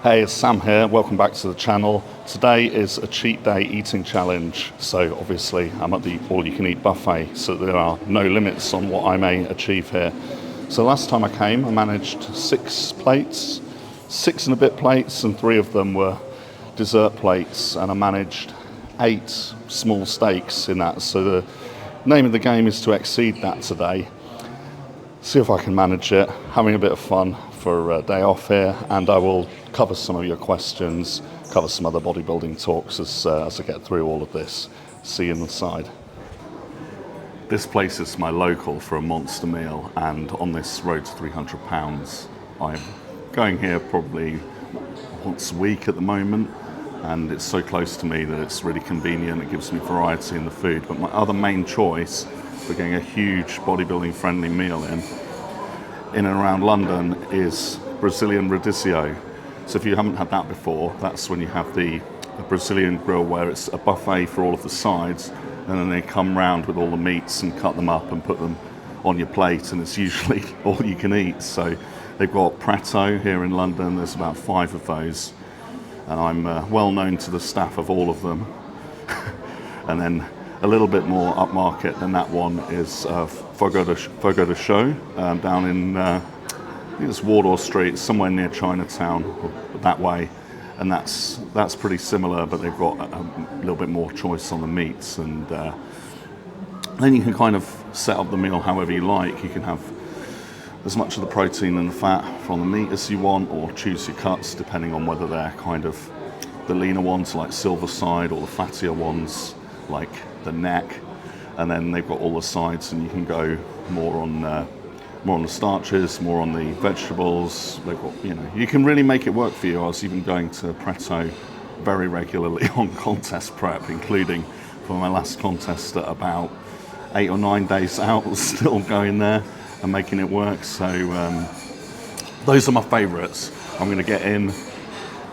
Hey, it's Sam here. Welcome back to the channel. Today is a cheat day eating challenge. So obviously I'm at the all-you-can-eat buffet, so there are no limits on what I may achieve here. So last time I came, I managed 6 plates, 6 and a bit plates, and 3 of them were dessert plates, and I managed 8 small steaks in that. So the name of the game is to exceed that today. See if I can manage it, having a bit of fun for a day off here, and I will cover some of your questions, cover some other bodybuilding talks as I get through all of this. See you inside. This place is my local for a monster meal, and on this road to 300 pounds, I'm going here probably once a week at the moment, and it's so close to me that it's really convenient. It gives me variety in the food, but my other main choice for getting a huge bodybuilding friendly meal in and around London is Brazilian radicchio. So if you haven't had that before, that's when you have the Brazilian grill, where it's a buffet for all of the sides, and then they come round with all the meats and cut them up and put them on your plate, and it's usually all you can eat. So they've got Prato here in London. There's about 5 of those, and I'm well known to the staff of all of them. And then a little bit more upmarket than that one is Fogo de Show down in I think it's Wardour Street, somewhere near Chinatown, that way, and that's pretty similar, but they've got a little bit more choice on the meats, and then you can kind of set up the meal however you like. You can have as much of the protein and the fat from the meat as you want, or choose your cuts depending on whether they're kind of the leaner ones like silver side, or the fattier ones like the neck, and then they've got all the sides, and you can go more on the starches, more on the vegetables. They've got, you can really make it work for you. I was even going to Prato very regularly on contest prep, including for my last contest at about 8 or 9 days out, still going there and making it work. So those are my favourites. I'm going to get in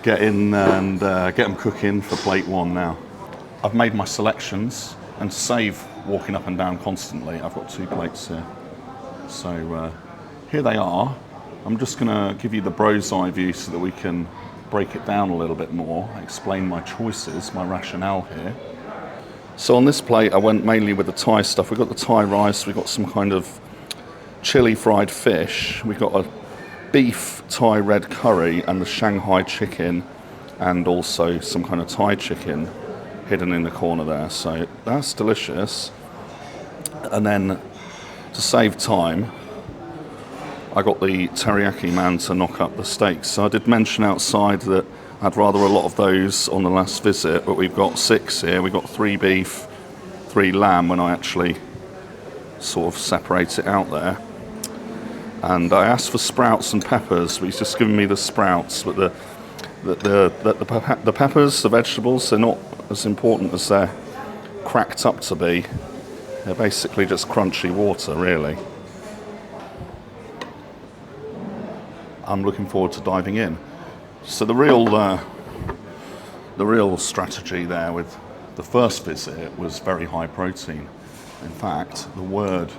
and get them cooking for plate 1 now. I've made my selections, and to save walking up and down constantly, I've got 2 plates here. So here they are. I'm just going to give you the bro's eye view so that we can break it down a little bit more, explain my choices, my rationale here. So on this plate I went mainly with the Thai stuff. We've got the Thai rice, we've got some kind of chili fried fish, we've got a beef Thai red curry, and the Shanghai chicken, and also some kind of Thai chicken hidden in the corner there. So that's delicious. And then to save time, I got the teriyaki man to knock up the steaks. So I did mention outside that I had rather a lot of those on the last visit, but we've got 6 here. We've got 3 beef, 3 lamb when I actually sort of separate it out there. And I asked for sprouts and peppers, but he's just given me the sprouts, but the peppers, the vegetables, they're not as important as they're cracked up to be. They're basically just crunchy water, really. I'm looking forward to diving in. So the real strategy there with the first visit was very high protein. In fact, the word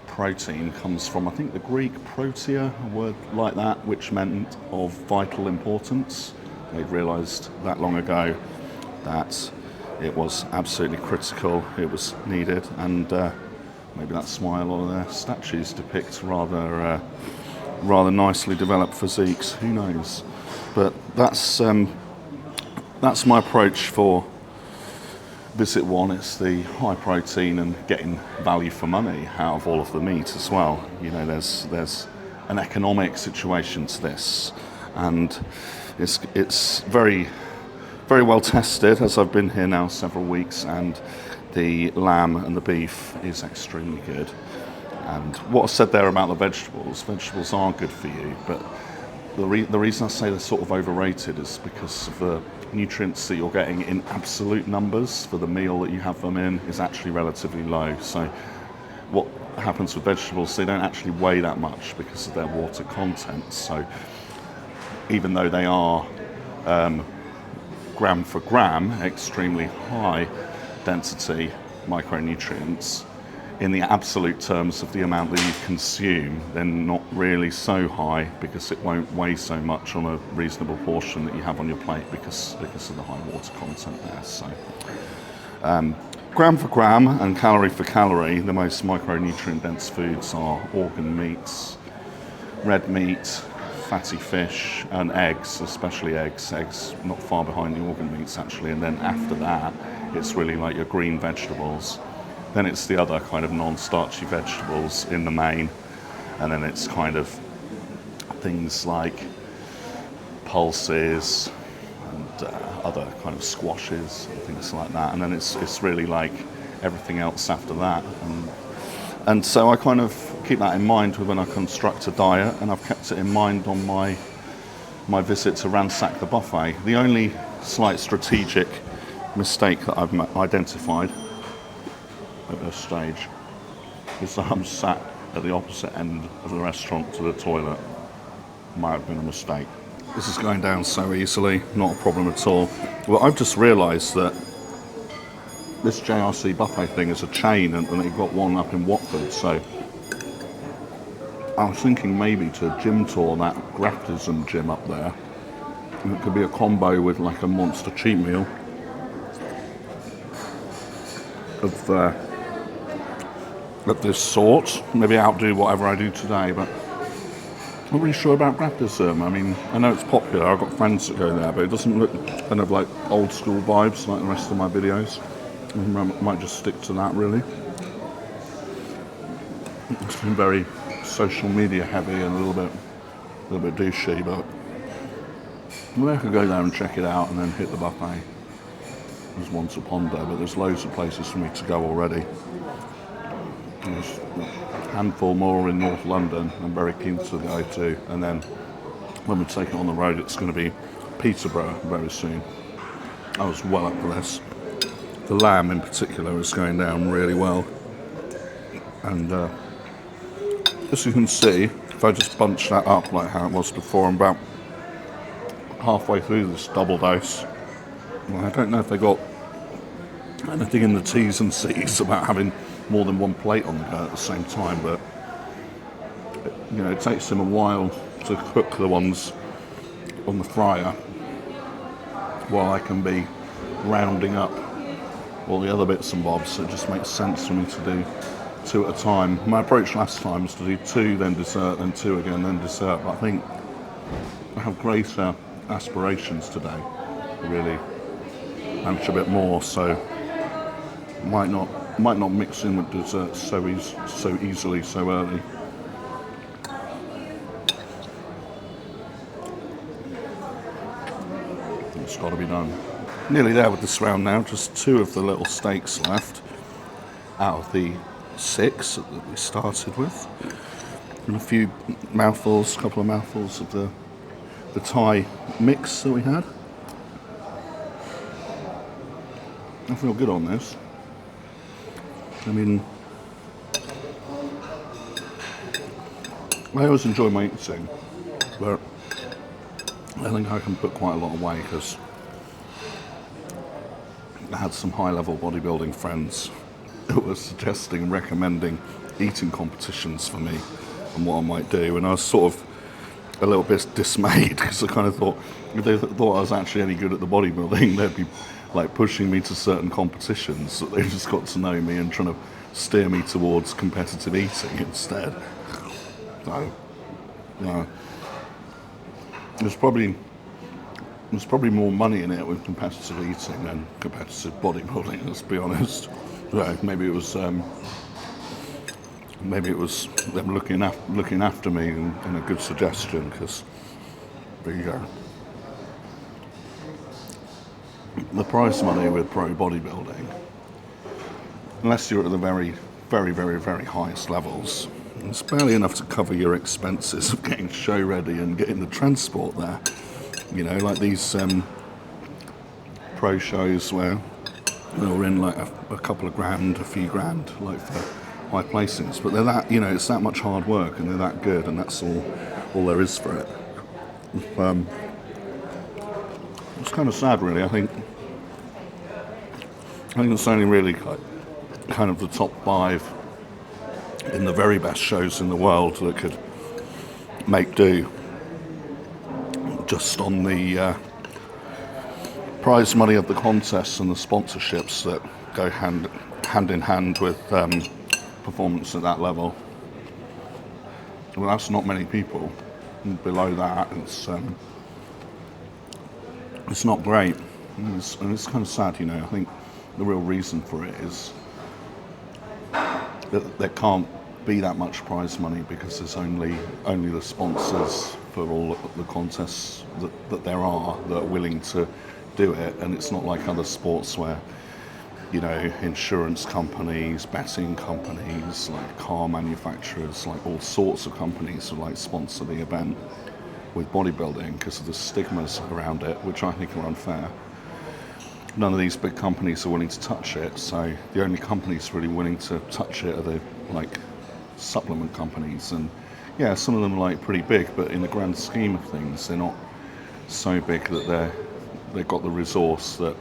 protein comes from, I think, the Greek protea, a word like that, which meant of vital importance. They'd realised that long ago that it was absolutely critical, it was needed, and maybe that's why a lot of their statues depict rather nicely developed physiques, who knows. But that's my approach for visit 1. It's the high protein and getting value for money out of all of the meat as well. There's an economic situation to this, and it's very, very well tested, as I've been here now several weeks, and the lamb and the beef is extremely good. And what I said there about the vegetables are good for you, but the reason I say they're sort of overrated is because of the nutrients that you're getting in absolute numbers for the meal that you have them in is actually relatively low. So what happens with vegetables, they don't actually weigh that much because of their water content. So even though they are gram for gram extremely high density micronutrients, in the absolute terms of the amount that you consume, they're not really so high because it won't weigh so much on a reasonable portion that you have on your plate because of the high water content there. So gram for gram and calorie for calorie, the most micronutrient dense foods are organ meats, red meat, fatty fish, and eggs, especially eggs. Eggs not far behind the organ meats actually, and then after that it's really like your green vegetables. Then it's the other kind of non-starchy vegetables in the main, and then it's kind of things like pulses and other kind of squashes and things like that. And then it's really like everything else after that. And so I kind of keep that in mind when I construct a diet, and I've kept it in mind on my visit to ransack the buffet. The only slight strategic mistake that I've identified at this stage is that I'm sat at the opposite end of the restaurant to the toilet. Might have been a mistake. This is going down so easily, not a problem at all. Well, I've just realised that this JRC buffet thing is a chain, and they've got one up in Watford, so I was thinking maybe to gym tour that Graftism gym up there. And it could be a combo with like a monster cheat meal of this sort. Maybe outdo whatever I do today, but I'm not really sure about Graftism. I mean, I know it's popular, I've got friends that go there, but it doesn't look kind of like old school vibes like the rest of my videos. I might just stick to that really. It's been very social media heavy and a little bit douchey, but maybe I could go there and check it out and then hit the buffet. There's one to ponder, but there's loads of places for me to go already. There's a handful more in North London I'm very keen to go to, and then when we take it on the road it's going to be Peterborough very soon. I was well up for this. The lamb in particular is going down really well, and as you can see, if I just bunch that up like how it was before, I'm about halfway through this double dose. Well, I don't know if they got anything in the T's and C's about having more than one plate on the go at the same time, but you know, it takes them a while to cook the ones on the fryer while I can be rounding up all the other bits and bobs. So it just makes sense for me to do two at a time. My approach last time was to do two, then dessert, then two again, then dessert, but I think I have greater aspirations today, really manage a bit more, so might not mix in with desserts so easily so early. It's got to be done. Nearly there with this round now, just two of the little steaks left out of the 6 that we started with, and a few mouthfuls, a couple of mouthfuls of the Thai mix that we had. I feel good on this. I mean, I always enjoy my eating, but I think I can put quite a lot away because I had some high-level bodybuilding friends who were suggesting and recommending eating competitions for me and what I might do, and I was sort of a little bit dismayed because I kind of thought if they thought I was actually any good at the bodybuilding, they'd be like pushing me to certain competitions, that they just got to know me and trying to steer me towards competitive eating instead. So, no. There's probably more money in it with competitive eating than competitive bodybuilding, let's be honest. So maybe it was them looking after me and a good suggestion, because there you go. The prize money with pro bodybuilding, unless you're at the very, very, very, very highest levels, it's barely enough to cover your expenses of getting show ready and getting the transport there. You know, like these pro shows where they're in like a couple of grand, a few grand, like for high placings, but they're that, you know, it's that much hard work and they're that good, and that's all there is for it. It's kind of sad, really. I think it's only really like kind of the top 5 in the very best shows in the world that could make do just on the prize money of the contests and the sponsorships that go hand in hand with performance at that level. Well, that's not many people. And below that, it's not great, and it's kind of sad. I think the real reason for it is that there can't be that much prize money because there's only the sponsors for all the contests that there are that are willing to do it, and it's not like other sports where insurance companies, betting companies, like car manufacturers, like all sorts of companies will sponsor the event. With bodybuilding, because of the stigmas around it, which I think are unfair, none of these big companies are willing to touch it, so the only companies really willing to touch it are the supplement companies, and yeah, some of them are pretty big, but in the grand scheme of things they're not so big that they've got the resource that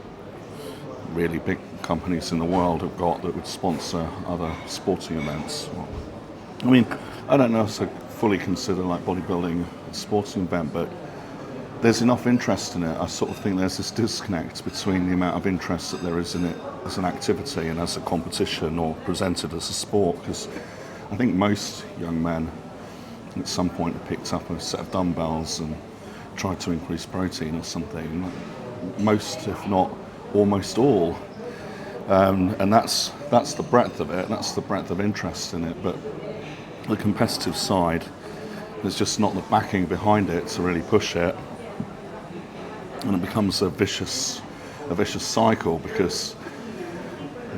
really big companies in the world have got that would sponsor other sporting events. I mean, I don't know if I fully consider bodybuilding a sporting event, but there's enough interest in it. I sort of think there's this disconnect between the amount of interest that there is in it as an activity and as a competition or presented as a sport, because I think most young men at some point have picked up a set of dumbbells and tried to increase protein or something. Most, if not almost all. And that's the breadth of it, that's the breadth of interest in it, but the competitive side, there's just not the backing behind it to really push it, and it becomes a vicious cycle, because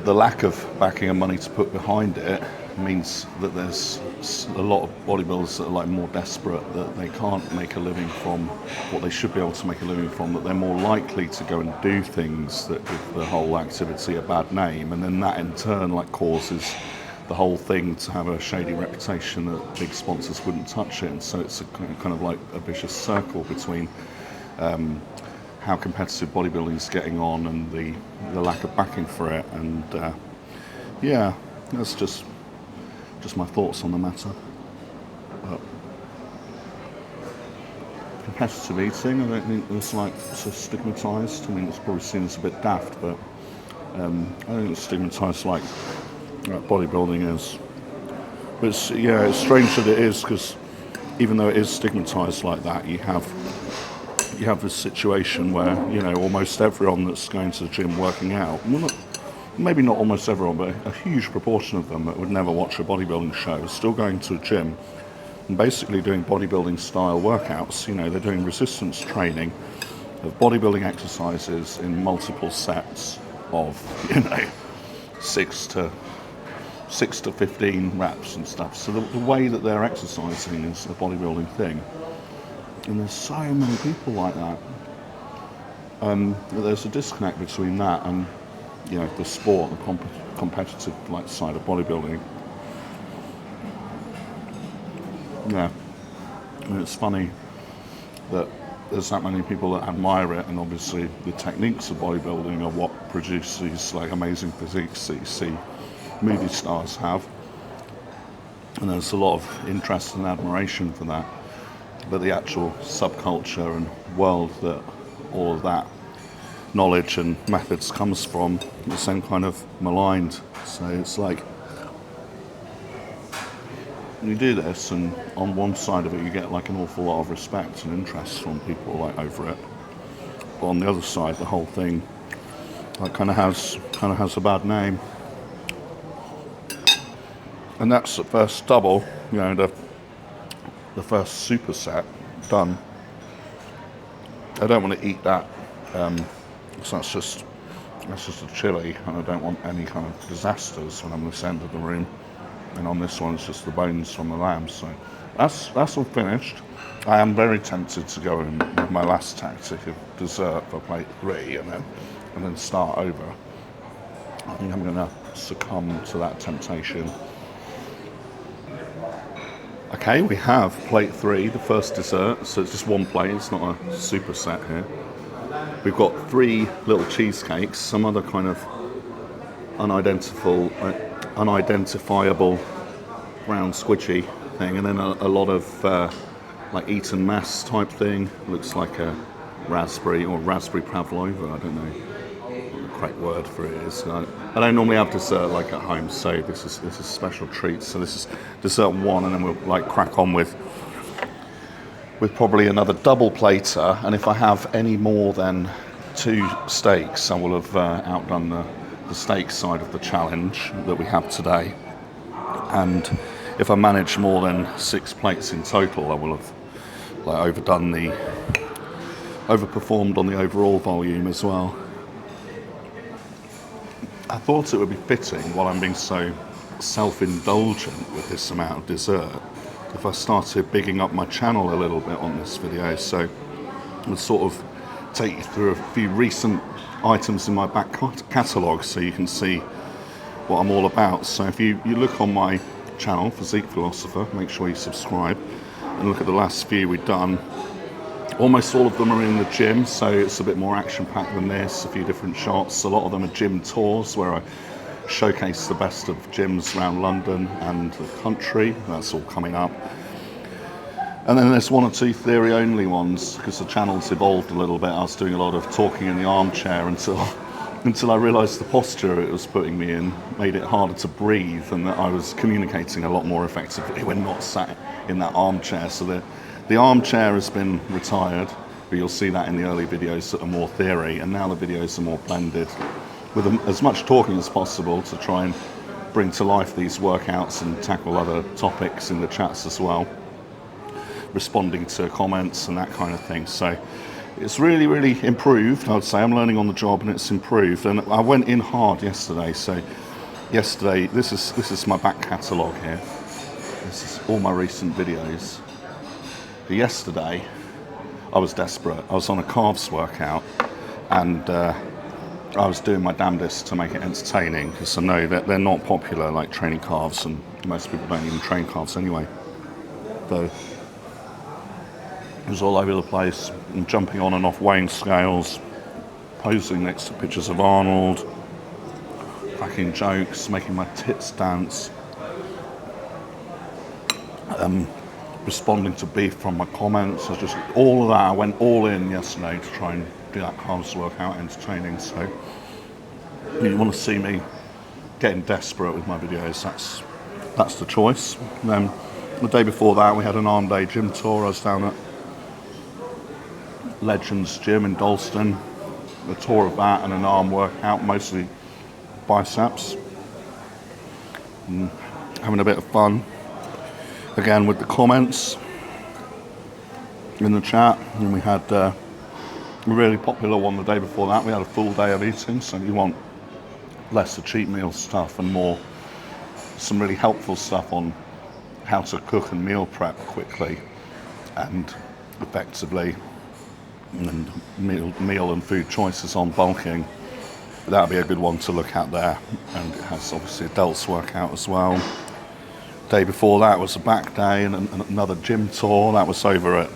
the lack of backing and money to put behind it means that there's a lot of bodybuilders that are more desperate, that they can't make a living from what they should be able to make a living from, that they're more likely to go and do things that give the whole activity a bad name, and then that in turn causes the whole thing to have a shady reputation that big sponsors wouldn't touch it, and so it's a kind of a vicious circle between how competitive bodybuilding is getting on and the lack of backing for it, and yeah, that's just my thoughts on the matter. But competitive eating, I don't think it's so stigmatised. I mean, it's probably seen as a bit daft, but I think it's stigmatised like bodybuilding is. But it's strange that it is, because even though it is stigmatised like that, you have this situation where almost everyone that's going to the gym working out, maybe not almost everyone, but a huge proportion of them that would never watch a bodybuilding show is still going to a gym and basically doing bodybuilding style workouts. They're doing resistance training of bodybuilding exercises in multiple sets of 6 to 15 reps and stuff. So the way that they're exercising is a bodybuilding thing, and there's so many people like that. There's a disconnect between that and the sport, the competitive side of bodybuilding. Yeah, and it's funny that there's that many people that admire it, and obviously the techniques of bodybuilding are what produce these amazing physiques that you see movie stars have, and there's a lot of interest and admiration for that, but the actual subculture and world that all of that knowledge and methods comes from, the same kind of maligned. So it's you do this, and on one side of it you get an awful lot of respect and interest from people over it, but on the other side the whole thing kind of has a bad name. And that's the first double, the first superset done. I don't want to eat that, so that's just a chili, and I don't want any kind of disasters when I'm this end of the room. And on this one, it's just the bones from the lamb. So that's all finished. I am very tempted to go in with my last tactic of dessert for plate 3, and then start over. I think I'm going to succumb to that temptation. Okay, we have plate 3, the first dessert. So it's just one plate. It's not a superset here. We've got 3 little cheesecakes, some other kind of unidentifiable brown squidgy thing, and then a lot of like Eton mass type thing. Looks like a raspberry or raspberry pavlova. I don't know what the correct word for it is. I don't normally have dessert like at home, so this is a special treat. So this is dessert one, and then we'll like crack on with probably another double plater. And if I have any more than 2 steaks, I will have outdone the steak side of the challenge that we have today. And if I manage more than 6 plates in total, I will have like overperformed on the overall volume as well. I thought it would be fitting, while I'm being so self-indulgent with this amount of dessert, if I started bigging up my channel a little bit on this video. So I'll sort of take you through a few recent items in my back catalogue so you can see what I'm all about. So if you look on my channel, Physique Philosopher, make sure you subscribe and look at the last few we've done. Almost all of them are in the gym, so it's a bit more action-packed than this, a few different shots. A lot of them are gym tours where I showcase the best of gyms around London and the country. That's all coming up. And then there's 1 or 2 theory-only ones, because the channel's evolved a little bit. I was doing a lot of talking in the armchair until I realised the posture it was putting me in made it harder to breathe, and that I was communicating a lot more effectively when not sat in that armchair. So the armchair has been retired, but you'll see that in the early videos that are more theory, and now the videos are more blended with as much talking as possible to try and bring to life these workouts and tackle other topics in the chats as well, responding to comments and that kind of thing. So it's really, really improved, I would say. I'm learning on the job, and it's improved. And I went in hard yesterday. So yesterday, this is my back catalogue here. This is all my recent videos. But yesterday, I was desperate. I was on a calves workout, and I was doing my damnedest to make it entertaining, because I know that they're not popular, like training calves, and most people don't even train calves anyway. So it was all over the place, and jumping on and off weighing scales, posing next to pictures of Arnold, cracking jokes, making my tits dance, responding to beef from my comments. I just, all of that, I went all in yesterday to try and do that calves workout entertaining. So you want to see me getting desperate with my videos, that's the choice. And then the day before that, we had an arm day gym tour. I was down at Legends Gym in Dalston, a tour of that and an arm workout, mostly biceps, and having a bit of fun again with the comments in the chat. And we had a really popular one the day before that. We had a full day of eating, so you want less of cheat meal stuff and more some really helpful stuff on how to cook and meal prep quickly and effectively, and meal and food choices on bulking. That'll be a good one to look at there. And it has obviously a delts workout as well. Day before that was a back day and another gym tour. That was over at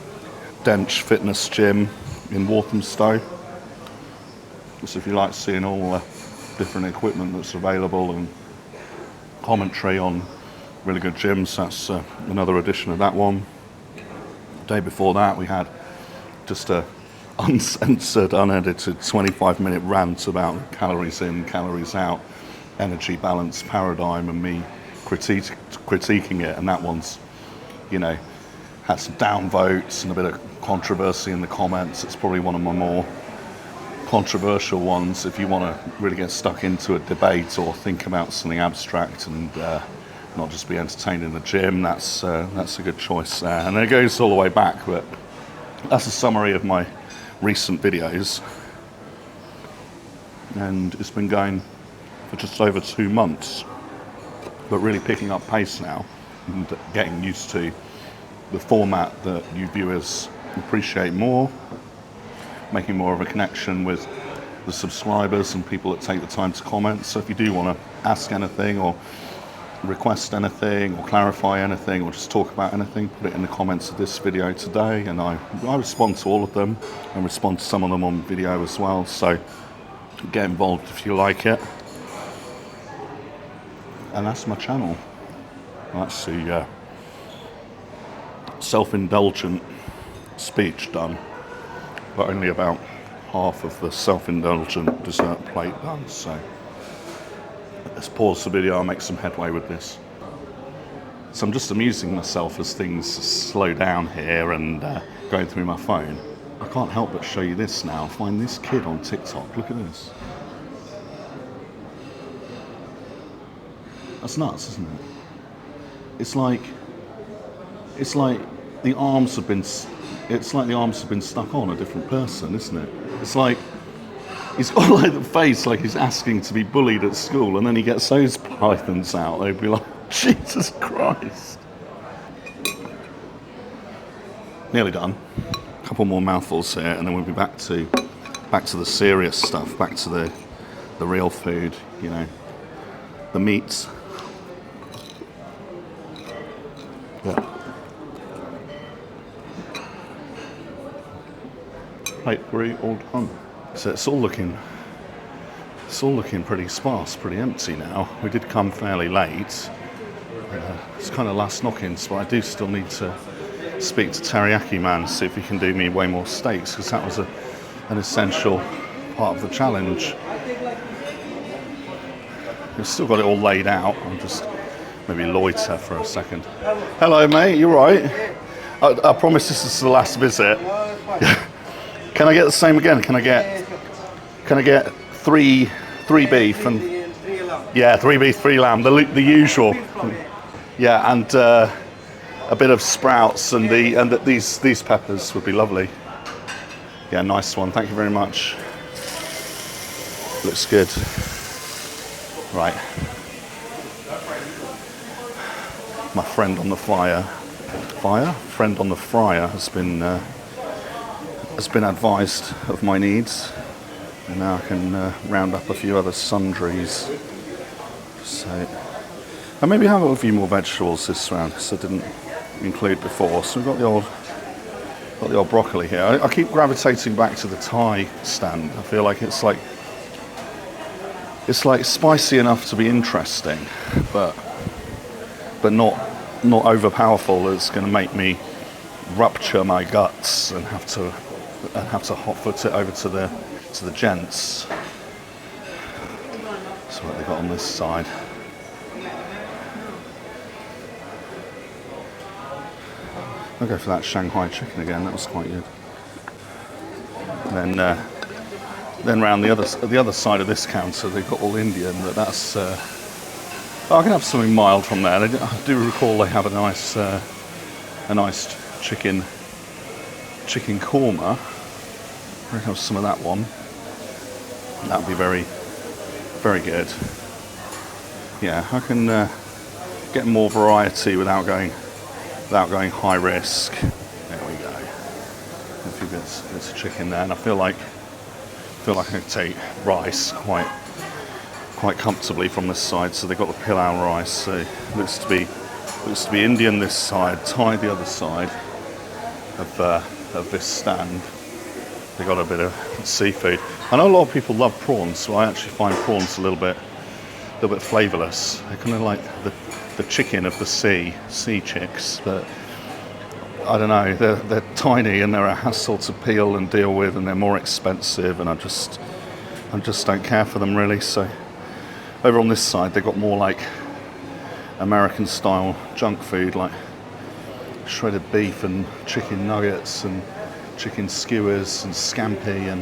Dench Fitness Gym in Walthamstow. So if you like seeing all the different equipment that's available and commentary on really good gyms, that's another edition of that one. Day before that we had just a uncensored, unedited 25-minute rant about calories in, calories out, energy balance paradigm, and me critiquing it. And that one's, had some downvotes and a bit of controversy in the comments. It's probably one of my more controversial ones. If you want to really get stuck into a debate or think about something abstract and not just be entertained in the gym, that's a good choice there. And it goes all the way back, but that's a summary of my recent videos, and it's been going for just over 2 months, but really picking up pace now and getting used to the format that you viewers appreciate more, making more of a connection with the subscribers and people that take the time to comment. So if you do want to ask anything or request anything or clarify anything or just talk about anything, put it in the comments of this video today, and I respond to all of them and respond to some of them on video as well. So get involved if you like it. And that's my channel. That's the self-indulgent speech done, but only about half of the self-indulgent dessert plate done. So let's pause the video. I'll make some headway with this. So I'm just amusing myself as things slow down here and going through my phone. I can't help but show you this now. Find this kid on TikTok. Look at this. That's nuts, isn't it? It's like the arms have been. It's like the arms have been stuck on a different person, isn't it? It's like he's got like the face like he's asking to be bullied at school, and then he gets those pythons out. They'd be like, Jesus Christ. Nearly done. A couple more mouthfuls here, and then we'll be back to the serious stuff, back to the real food, you know, the meats. Yeah. Plate 3 all done. So it's all looking pretty sparse, pretty empty now. We did come fairly late. It's kind of last knock-ins, but I do still need to speak to Teriyaki Man, see if he can do me way more steaks, because that was an essential part of the challenge. We've still got it all laid out. I'll just maybe loiter for a second. Hello, mate. You right? I promise this is the last visit. Can I get the same again? Can I get three beef and yeah, 3 beef, 3 lamb, the usual. Yeah, and a bit of sprouts and these peppers would be lovely. Yeah, nice one. Thank you very much. Looks good. Right. My friend on the friend on the fryer has been advised of my needs, and now I can round up a few other sundries. So, and maybe have a few more vegetables this round, because I didn't include before. So we've got the old broccoli here. I keep gravitating back to the Thai stand. I feel like it's like spicy enough to be interesting, but not overpowerful. It's going to make me rupture my guts and have to hotfoot it over to the gents. So what they got on this side. I'll go for that Shanghai chicken again. That was quite good. And then round the other side of this counter, they've got all Indian. But that's I can have something mild from there. I do recall they have a nice chicken korma. I can have some of that one. That would be very, very good. Yeah, I can get more variety without going high risk. There we go. A few bits of chicken there, and I feel like I can take rice quite comfortably from this side. So they've got the pilau rice. So looks to be Indian this side, Thai the other side of this stand. They got a bit of seafood. I know a lot of people love prawns, so I actually find prawns a little bit flavourless. They're kind of like the chicken of the sea chicks, but I don't know. They're tiny and they're a hassle to peel and deal with, and they're more expensive. And I just don't care for them really. So over on this side, they've got more like American style junk food, like shredded beef and chicken nuggets and chicken skewers and scampi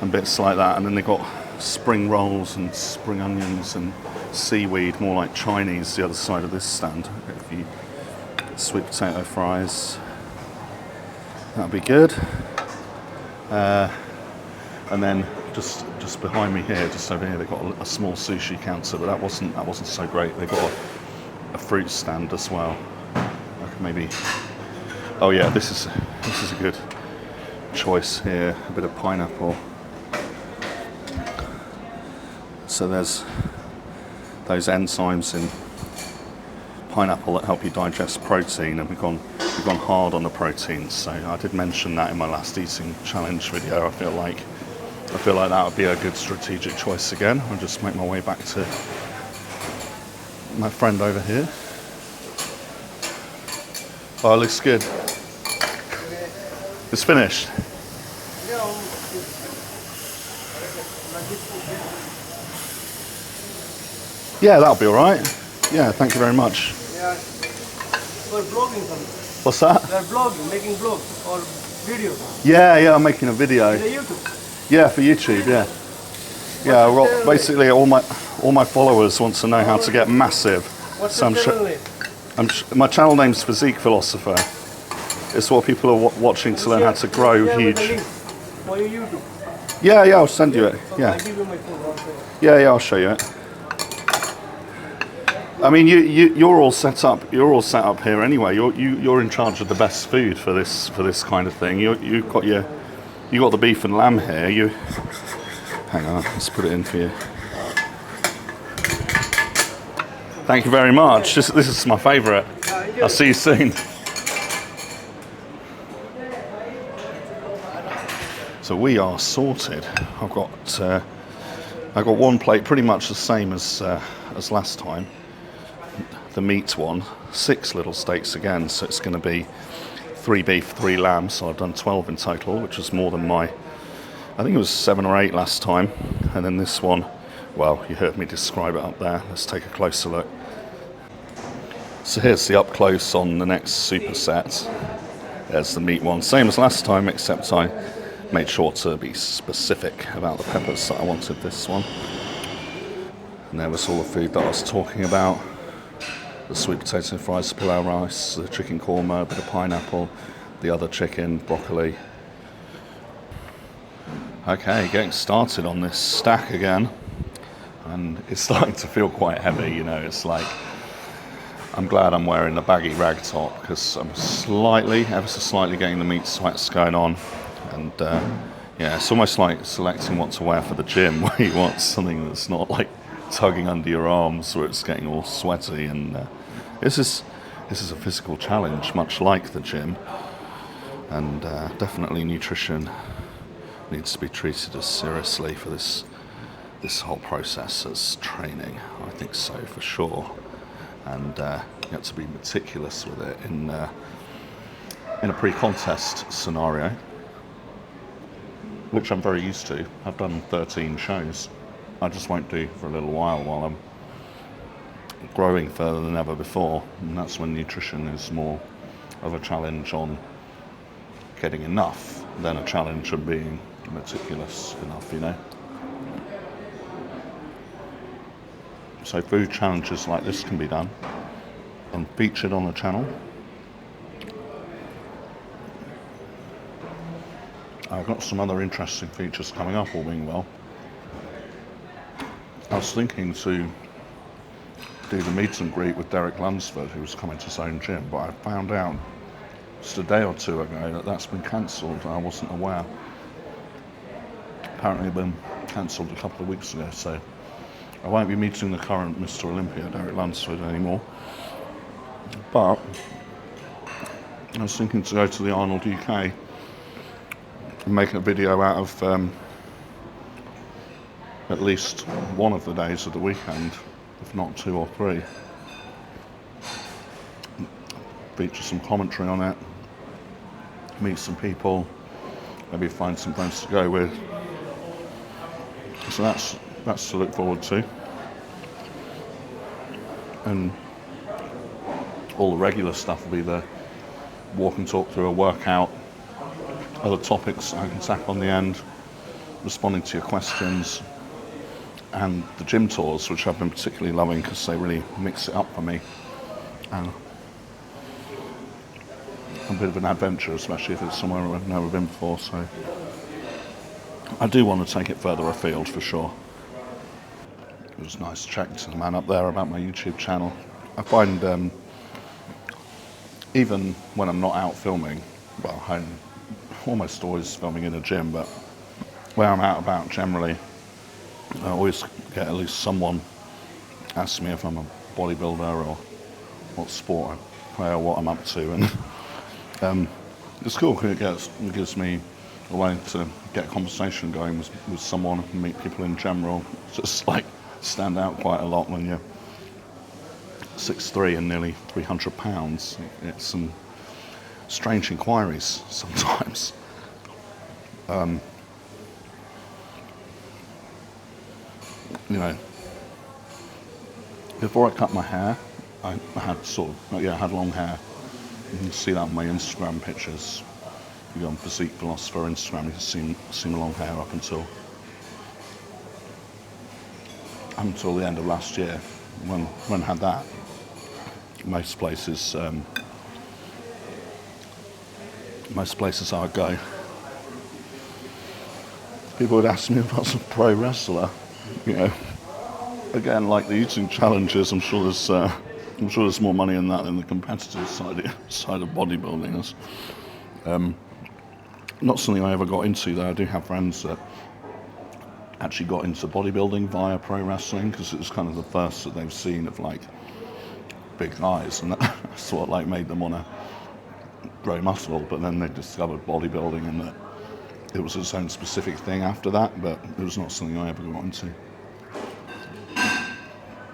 and bits like that. And then they've got spring rolls and spring onions and seaweed, more like Chinese, the other side of this stand. A few sweet potato fries. That'd be good. And then just behind me here, just over here, they've got a small sushi counter, but that wasn't so great. They've got a fruit stand as well. I could maybe. Oh yeah, this is a good choice here. A bit of pineapple. So there's those enzymes in pineapple that help you digest protein, and we've gone hard on the protein. So I did mention that in my last eating challenge video. I feel like that would be a good strategic choice again. I'll just make my way back to my friend over here. Oh, it looks good. It's finished. Yeah, that'll be all right. Yeah, thank you very much. Yeah. For vlogging something. What's that? They're vlogging, making vlogs or videos. Yeah, I'm making a video. Is it YouTube? Yeah, for YouTube. Yeah. Yeah, well, basically all my followers want to know how to get massive. What's So your channel name? my channel name's Physique Philosopher. It's what people are watching to learn how to grow Share with huge. the link for your YouTube. Yeah, I'll send you it. Okay, Yeah, I'll give you my phone also. yeah, I'll show you it. I mean, you're all set up. You're all set up here anyway. You're in charge of the best food for this kind of thing. You've got the beef and lamb here. Hang on, let's put it in for you. Thank you very much. This is my favourite. I'll see you soon. So we are sorted. I've got one plate, pretty much the same as last time. The meat one, 6 little steaks again. So it's going to be 3 beef, 3 lamb. So I've done 12 in total, which is more than I think it was 7 or 8 last time. And then this one, well, you heard me describe it up there. Let's take a closer look. So here's the up close on the next superset. There's the meat one, same as last time, except I made sure to be specific about the peppers that I wanted this one. And there was all the food that I was talking about. The sweet potato fries, the pilau rice, the chicken korma, a bit of pineapple, the other chicken, broccoli. Okay, getting started on this stack again. And it's starting to feel quite heavy, you know, it's like, I'm glad I'm wearing the baggy rag top because I'm ever so slightly getting the meat sweats going on. And yeah, it's almost like selecting what to wear for the gym, where you want something that's not like tugging under your arms, where it's getting all sweaty. And this is a physical challenge, much like the gym. And definitely nutrition needs to be treated as seriously for this whole process as training. I think so, for sure. And you have to be meticulous with it in a pre-contest scenario, which I'm very used to. I've done 13 shows. I just won't do for a little while I'm growing further than ever before, and that's when nutrition is more of a challenge on getting enough than a challenge on being meticulous enough, you know. So food challenges like this can be done and featured on the channel. I've got some other interesting features coming up, all being well. I was thinking to do the meet and greet with Derek Lunsford, who was coming to his own gym, but I found out just a day or two ago that that's been cancelled. I wasn't aware. Apparently been cancelled a couple of weeks ago, so I won't be meeting the current Mr. Olympia, Derek Lunsford, anymore. But I was thinking to go to the Arnold UK and make a video out of at least one of the days of the weekend, if not 2 or 3. Feature some commentary on it, meet some people, maybe find some friends to go with. So that's to look forward to. And all the regular stuff will be the walk and talk through a workout, other topics I can tack on the end, responding to your questions, and the gym tours, which I've been particularly loving because they really mix it up for me. And a bit of an adventure, especially if it's somewhere I've never been before, so I do want to take it further afield for sure. It was nice chatting to the man up there about my YouTube channel. I find even when I'm not out filming, well, I'm almost always filming in a gym, but where I'm out about generally, I always get at least someone ask me if I'm a bodybuilder or what sport I play or what I'm up to, and it's cool because it gives me a way to get a conversation going with someone and meet people in general. Just like stand out quite a lot when you're 6'3" and nearly 300 pounds. It's strange inquiries sometimes. You know, before I cut my hair, I had I had long hair. You can see that on my Instagram pictures. You go on Physique Philosopher Instagram, you can see my long hair up until the end of last year. When I had that, most places I would go, people would ask me if I was a pro wrestler. You know, again, like the eating challenges, I'm sure there's more money in that than the competitive side of bodybuilding. It's, not something I ever got into, though. I do have friends that actually got into bodybuilding via pro wrestling, because it was kind of the first that they've seen of like big guys, and that's what like made them want to grow muscle. But then they discovered bodybuilding, and that it was its own specific thing after that, but it was not something I ever got into.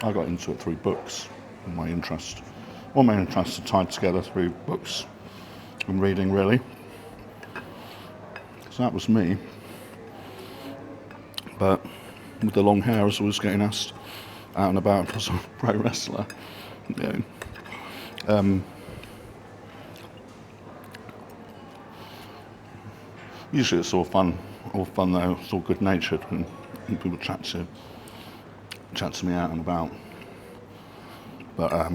I got into it through books, and my interests are tied together through books and reading, really. So that was me. But with the long hair, I was always getting asked out and about if I was a pro wrestler. You know. Usually it's all fun though. It's all good-natured, and people chat to me out and about. But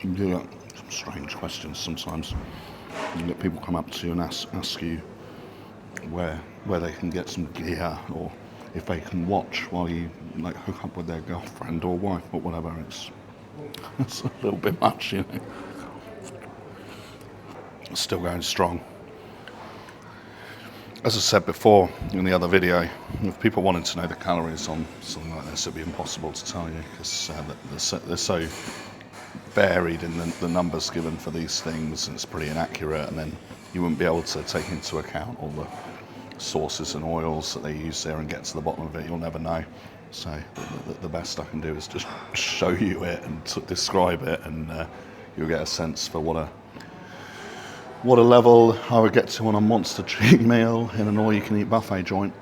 you do get some strange questions sometimes. You get people come up to you and ask you where they can get some gear, or if they can watch while you like hook up with their girlfriend or wife or whatever. It's a little bit much, you know. Still going strong. As I said before in the other video, if people wanted to know the calories on something like this, it'd be impossible to tell you, because they're so varied in the numbers given for these things, and it's pretty inaccurate, and then you wouldn't be able to take into account all the sources and oils that they use there and get to the bottom of it. You'll never know. So the best I can do is just show you it and describe it, and you'll get a sense for what a level I would get to on a monster cheat meal in an all-you-can-eat buffet joint.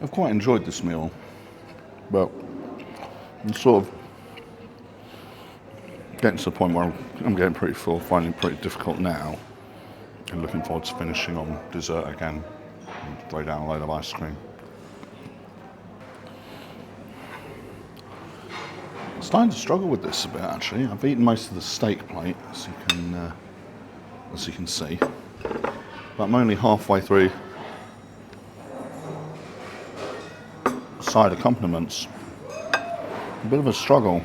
I've quite enjoyed this meal, but I'm sort of getting to the point where I'm getting pretty full, finding it pretty difficult now, and looking forward to finishing on dessert again and throw down a load of ice cream. I'm starting to struggle with this a bit, actually. I've eaten most of the steak plate, as you can see, but I'm only halfway through side accompaniments. A bit of a struggle,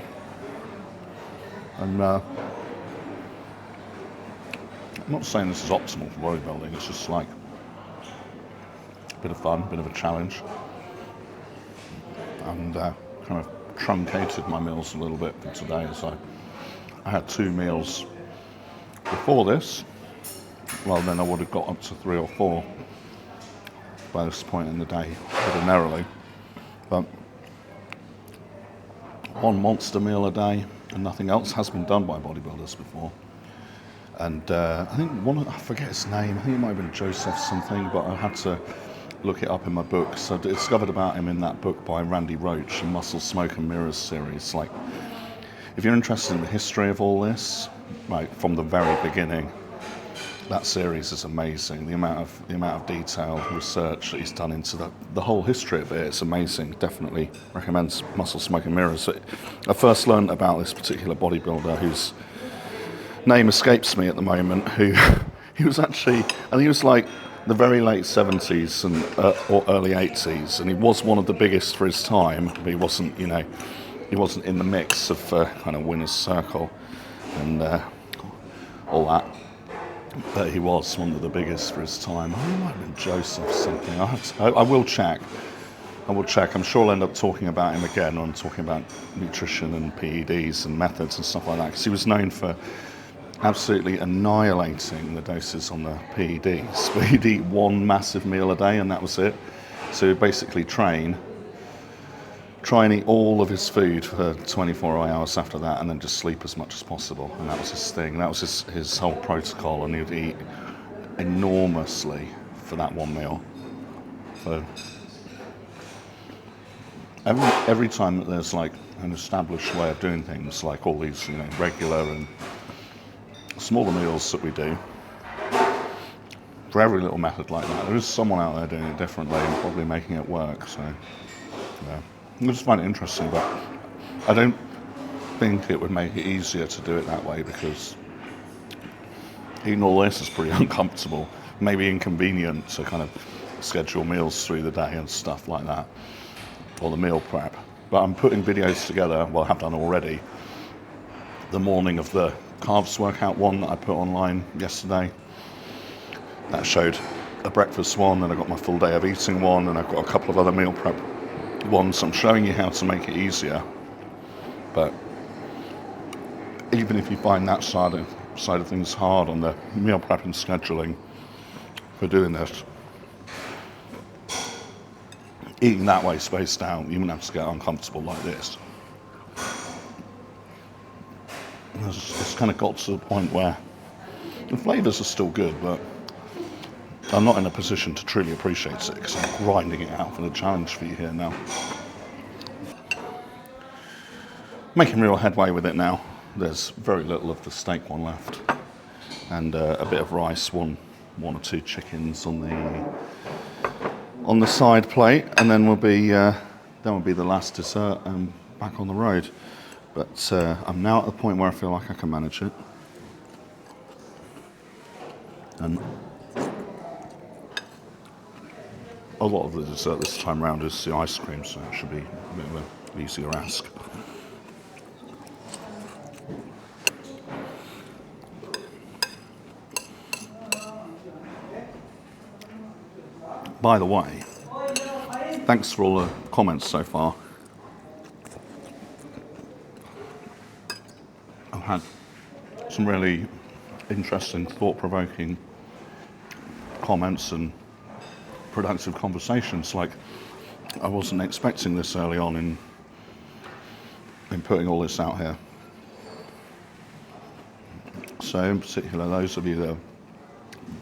and I'm not saying this is optimal for bodybuilding. It's just like a bit of fun, a bit of a challenge, and kind of truncated my meals a little bit for today, as I had 2 meals before this. Well, then I would have got up to 3 or 4 by this point in the day, ordinarily. But 1 monster meal a day and nothing else has been done by bodybuilders before. And I think I forget his name, I think it might have been Joseph something, but I had to look it up in my book. So I discovered about him in that book by Randy Roach, the Muscle, Smoke and Mirrors series. Like, if you're interested in the history of all this, like from the very beginning, that series is amazing. The amount of detail, research that he's done into the whole history of it, it's amazing. Definitely recommend Muscle, Smoke and Mirrors. I first learned about this particular bodybuilder whose name escapes me at the moment, he was actually, and he was like the very late 70s and or early 80s, and he was one of the biggest for his time, but he wasn't in the mix of kind of winner's circle and all that. But he was one of the biggest for his time. I think it might have been Joseph something. I will check. I'm sure I'll end up talking about him again when I'm talking about nutrition and PEDs and methods and stuff like that, because he was known for absolutely annihilating the doses on the PEDs. But he'd eat 1 massive meal a day and that was it. So he'd basically train try and eat all of his food for 24 hours after that, and then just sleep as much as possible. And that was his thing. That was his whole protocol, and he'd eat enormously for that one meal. So every time that there's like an established way of doing things, like all these, you know, regular and smaller meals that we do, for every little method like that, there is someone out there doing it differently and probably making it work. So yeah, I just find it interesting, but I don't think it would make it easier to do it that way, because eating all this is pretty uncomfortable, maybe inconvenient to kind of schedule meals through the day and stuff like that, or the meal prep. But I'm putting videos together, well, I have done already, the morning of the carbs workout one that I put online yesterday. That showed a breakfast one, and I got my full day of eating one, and I've got a couple of other meal prep ones. I'm showing you how to make it easier. But even if you find that side of things hard on the meal prep and scheduling for doing this, eating that way spaced out, you wouldn't have to get uncomfortable like this. It's kind of got to the point where the flavours are still good, but I'm not in a position to truly appreciate it because I'm grinding it out for the challenge for you here now. Making real headway with it now. There's very little of the steak one left, and a bit of rice, one or two chickens on the side plate, and then will be the last dessert and back on the road. But I'm now at the point where I feel like I can manage it, and a lot of the dessert this time round is the ice cream, so it should be a bit of an easier ask. By the way, thanks for all the comments so far. I've had some really interesting, thought-provoking comments and productive conversations. Like, I wasn't expecting this early on in putting all this out here. So in particular, those of you that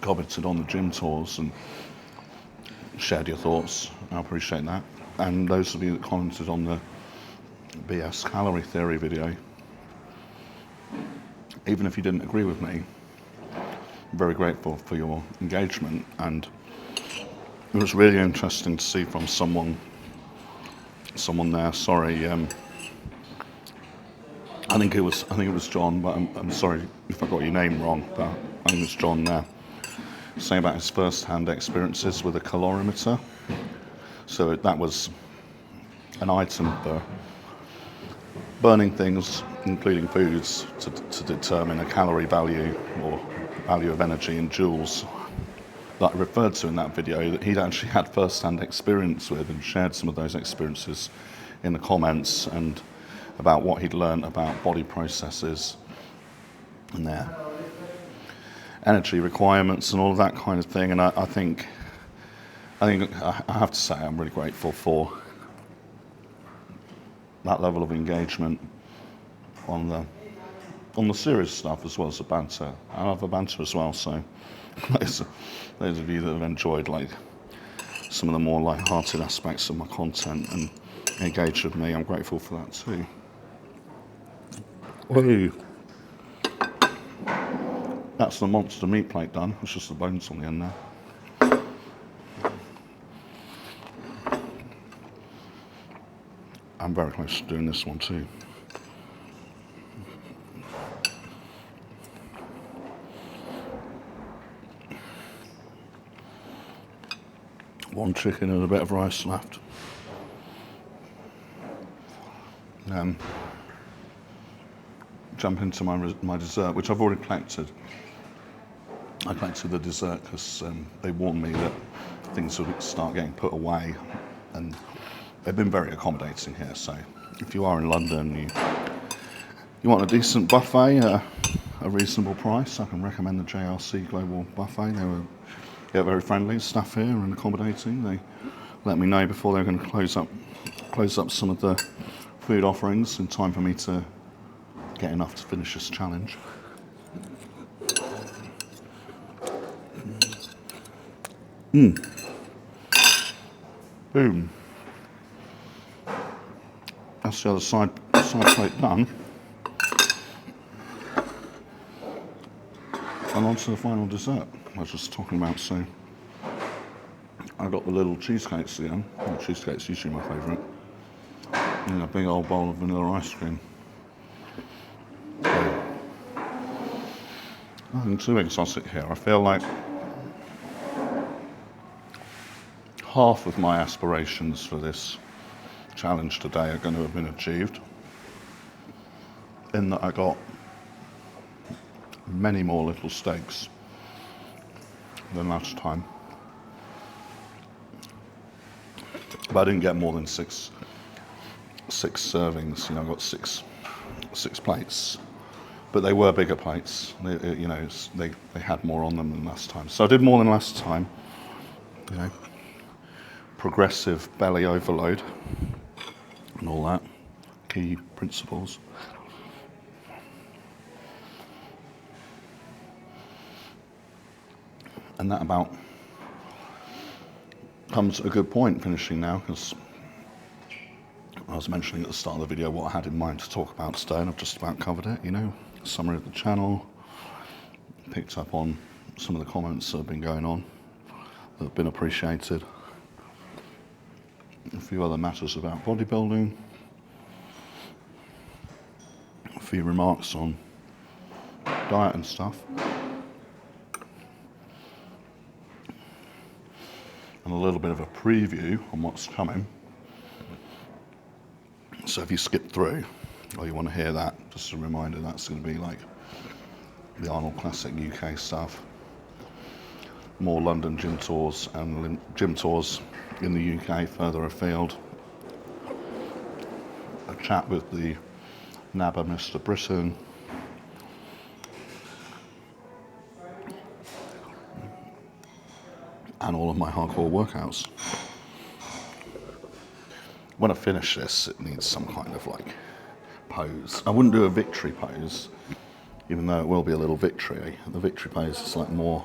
commented on the gym tours and shared your thoughts, I appreciate that. And those of you that commented on the BS calorie theory video, even if you didn't agree with me, I'm very grateful for your engagement. And it was really interesting to see from someone there. Sorry, I think it was John, but I'm sorry if I got your name wrong. But I think it's John there, saying about his first-hand experiences with a calorimeter. So that was an item for burning things, including foods, to determine a calorie value or value of energy in joules, that I referred to in that video, that he'd actually had first-hand experience with, and shared some of those experiences in the comments, and about what he'd learned about body processes and their energy requirements and all of that kind of thing. And I think I have to say I'm really grateful for that level of engagement on the serious stuff as well as the banter. I love the banter as well, so those of you that have enjoyed like some of the more light-hearted aspects of my content and engaged with me, I'm grateful for that too. Woo. That's the monster meat plate done. It's just the bones on the end there. I'm very close to doing this one too. One chicken and a bit of rice left. Jump into my dessert, which I've already collected. I collected the dessert because they warned me that things would start getting put away, and they've been very accommodating here. So if you are in London, you want a decent buffet at a reasonable price, I can recommend the JRC Global Buffet. They're very friendly staff here and accommodating. They let me know before they were going to close up close up some of the food offerings in time for me to get enough to finish this challenge. Boom. That's the other side plate done. And on to the final dessert I was just talking about. So I got the little cheesecakes again. Well, cheesecake's usually my favourite. And a big old bowl of vanilla ice cream. So, nothing too exotic here. I feel like half of my aspirations for this challenge today are going to have been achieved, in that I got many more little steaks than last time, but I didn't get more than six servings. You know, I got six plates, but they were bigger plates. They had more on them than last time, so I did more than last time. You know, progressive belly overload and all that, key principles. And that about comes at a good point finishing now, because I was mentioning at the start of the video what I had in mind to talk about today, and I've just about covered it. You know, summary of the channel, picked up on some of the comments that have been going on that have been appreciated. A few other matters about bodybuilding, a few remarks on diet and stuff, and a little bit of a preview on what's coming. So if you skip through or you want to hear that, just a reminder, that's going to be like the Arnold Classic UK stuff, more London gym tours and gym tours in the UK further afield, a chat with the NABBA Mr. Britain, and all of my hardcore workouts. When I finish this, it needs some kind of like pose. I wouldn't do a victory pose, even though it will be a little victory. The victory pose is like more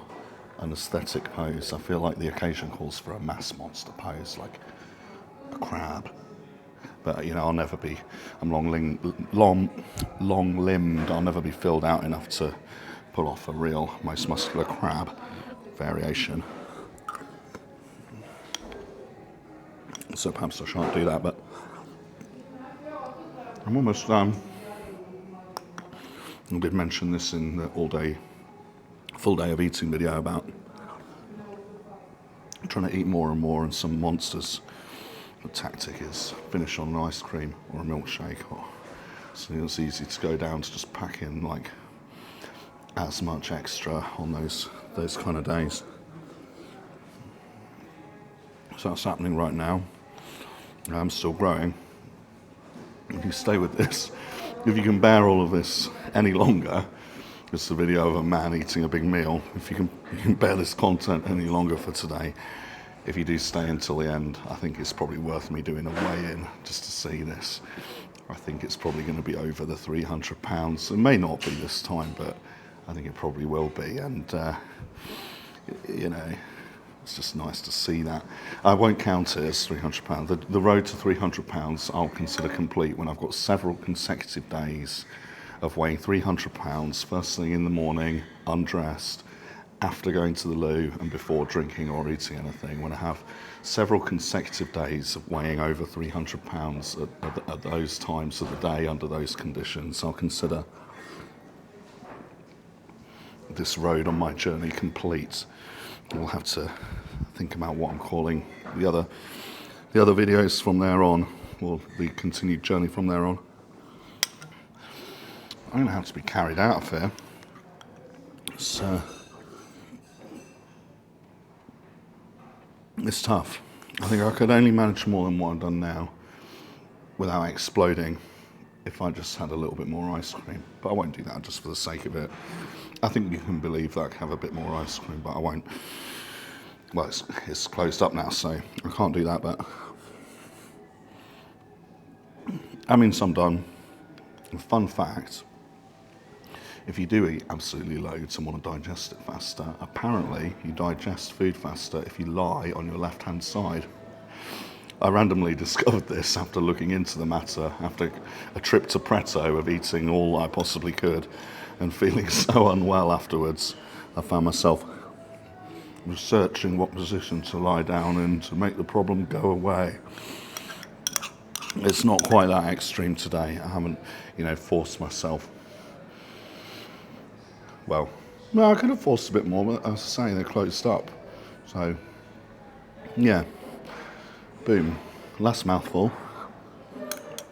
an aesthetic pose. I feel like the occasion calls for a mass monster pose, like a crab. But you know, I'll never be, I'm long-limbed, I'll never be filled out enough to pull off a real most muscular crab variation. So perhaps I shan't do that, but I'm almost done. I did mention this in the full day of eating video about trying to eat more and more, and some monsters. The tactic is finish on an ice cream or a milkshake, so it's easy to go down to just pack in like as much extra on those kind of days. So that's happening right now. I'm still growing. If you stay with this, if you can bear all of this any longer, it's a video of a man eating a big meal. If you can bear this content any longer for today, if you do stay until the end, I think it's probably worth me doing a weigh-in just to see this. I think it's probably going to be over the 300 pounds. It may not be this time, but I think it probably will be. And, you know, it's just nice to see that. I won't count it as 300 pounds. The road to 300 pounds I'll consider complete when I've got several consecutive days of weighing 300 pounds, first thing in the morning, undressed, after going to the loo and before drinking or eating anything. When I have several consecutive days of weighing over 300 pounds at those times of the day under those conditions, I'll consider this road on my journey complete. We'll have to think about what I'm calling the other videos from there on, or the continued journey from there on. I'm going to have to be carried out of here. It's tough. I think I could only manage more than what I've done now without exploding if I just had a little bit more ice cream. But I won't do that just for the sake of it. I think you can believe that I can have a bit more ice cream, but I won't. Well, it's closed up now, so I can't do that, but That means I'm done. And fun fact, if you do eat absolutely loads and want to digest it faster, apparently you digest food faster if you lie on your left-hand side. I randomly discovered this after looking into the matter, after a trip to Preto of eating all I possibly could and feeling so unwell afterwards. I found myself researching what position to lie down in to make the problem go away. It's not quite that extreme today. I haven't, forced myself. Well, no, I could have forced a bit more, but as I say, they're closed up. So, yeah. Boom. Last mouthful.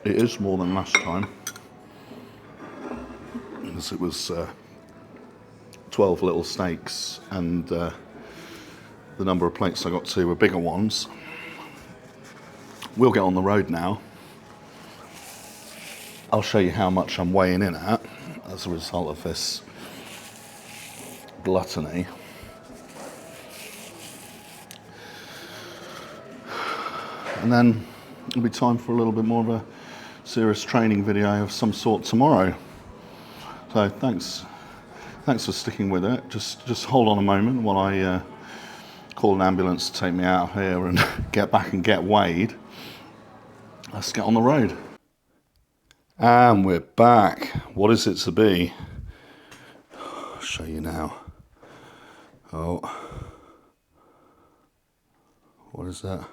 It is more than last time, because it was 12 little steaks, and the number of plates I got to were bigger ones. We'll get on the road now. I'll show you how much I'm weighing in at as a result of this gluttony. And then it'll be time for a little bit more of a serious training video of some sort tomorrow. So thanks for sticking with it. Just hold on a moment while I call an ambulance to take me out of here and get back and get weighed. Let's get on the road. And we're back. What is it to be? I'll show you now. Oh, what is that?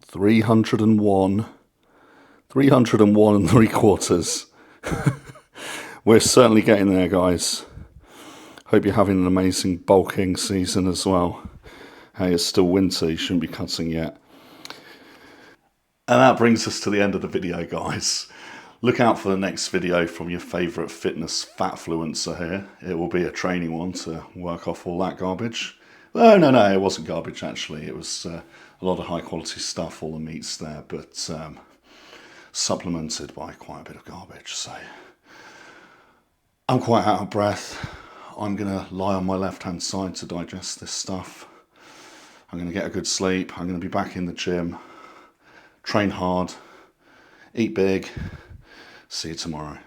301 and 3/4. We're certainly getting there, guys. Hope you're having an amazing bulking season as well. Hey, it's still winter, you shouldn't be cutting yet. And that brings us to the end of the video, guys. Look out for the next video from your favourite fitness fatfluencer here. It will be a training one to work off all that garbage. Oh, no, it wasn't garbage actually. It was a lot of high quality stuff, all the meats there, but supplemented by quite a bit of garbage. So I'm quite out of breath. I'm going to lie on my left hand side to digest this stuff. I'm going to get a good sleep. I'm going to be back in the gym. Train hard, eat big. See you tomorrow.